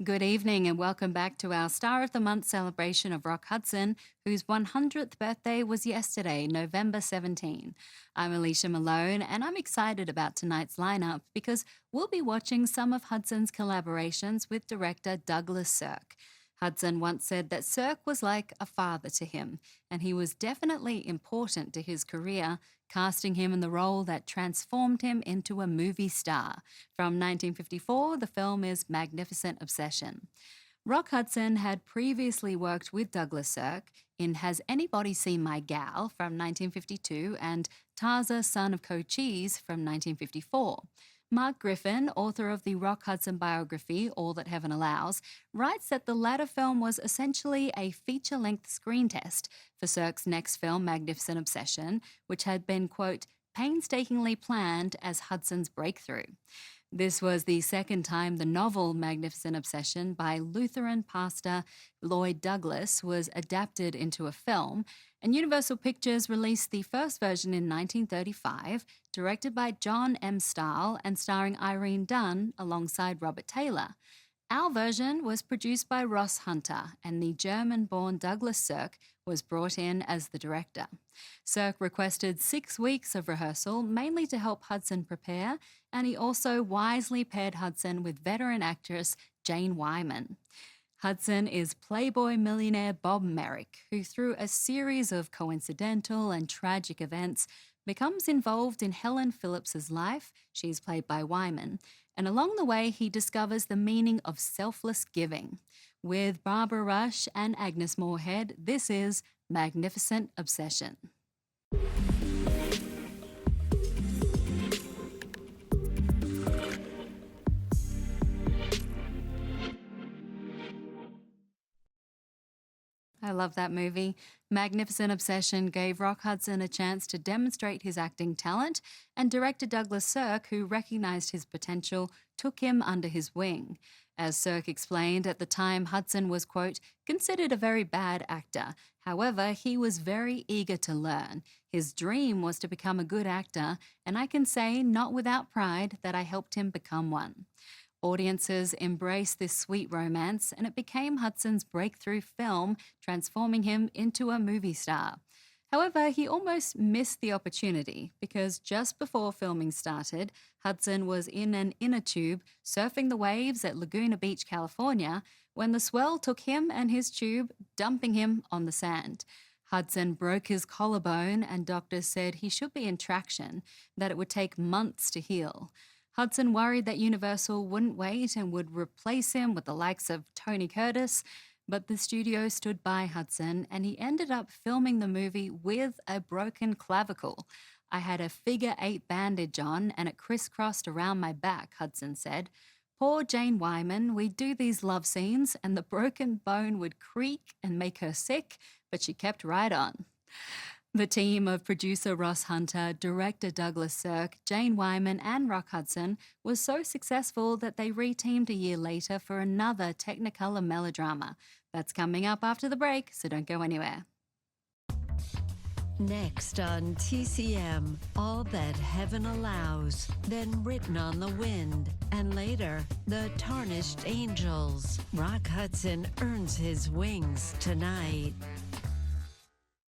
Good evening and welcome back to our Star of the Month celebration of Rock Hudson, whose 100th birthday was yesterday, November 17. I'm Alicia Malone and I'm excited about tonight's lineup because we'll be watching some of Hudson's collaborations with director Douglas Sirk. Hudson once said that Sirk was like a father to him, and he was definitely important to his career, casting him in the role that transformed him into a movie star. From 1954, the film is Magnificent Obsession. Rock Hudson had previously worked with Douglas Sirk in Has Anybody Seen My Gal from 1952 and Tarzan, Son of Cochise from 1954. Mark Griffin, author of the Rock Hudson biography All That Heaven Allows, writes that the latter film was essentially a feature-length screen test for Sirk's next film, Magnificent Obsession, which had been, quote, painstakingly planned as Hudson's breakthrough. This was the second time the novel Magnificent Obsession by Lutheran pastor Lloyd Douglas was adapted into a film, and Universal Pictures released the first version in 1935, directed by John M. Stahl and starring Irene Dunne alongside Robert Taylor. Our version was produced by Ross Hunter, and the German-born Douglas Sirk was brought in as the director. Sirk requested 6 weeks of rehearsal, mainly to help Hudson prepare, and he also wisely paired Hudson with veteran actress Jane Wyman. Hudson is Playboy millionaire Bob Merrick, who through a series of coincidental and tragic events becomes involved in Helen Phillips's life, she's played by Wyman, and along the way he discovers the meaning of selfless giving. With Barbara Rush and Agnes Moorehead, this is Magnificent Obsession. I love that movie. Magnificent Obsession gave Rock Hudson a chance to demonstrate his acting talent, and director Douglas Sirk, who recognized his potential, took him under his wing. As Sirk explained, at the time Hudson was, quote, considered a very bad actor. However, he was very eager to learn. His dream was to become a good actor, and I can say, not without pride, that I helped him become one. Audiences embraced this sweet romance, and it became Hudson's breakthrough film, transforming him into a movie star. However, he almost missed the opportunity because just before filming started, Hudson was in an inner tube surfing the waves at Laguna Beach, California, when the swell took him and his tube, dumping him on the sand. Hudson broke his collarbone, and doctors said he should be in traction, that it would take months to heal. Hudson worried that Universal wouldn't wait and would replace him with the likes of Tony Curtis, but the studio stood by Hudson and he ended up filming the movie with a broken clavicle. I had a figure-8 bandage on and it crisscrossed around my back, Hudson said. Poor Jane Wyman, we'd do these love scenes and the broken bone would creak and make her sick, but she kept right on. The team of producer Ross Hunter, director Douglas Sirk, Jane Wyman and Rock Hudson was so successful that they reteamed a year later for another Technicolor melodrama. That's coming up after the break, so don't go anywhere. Next on TCM, All That Heaven Allows, then Written on the Wind, and later, The Tarnished Angels. Rock Hudson earns his wings tonight.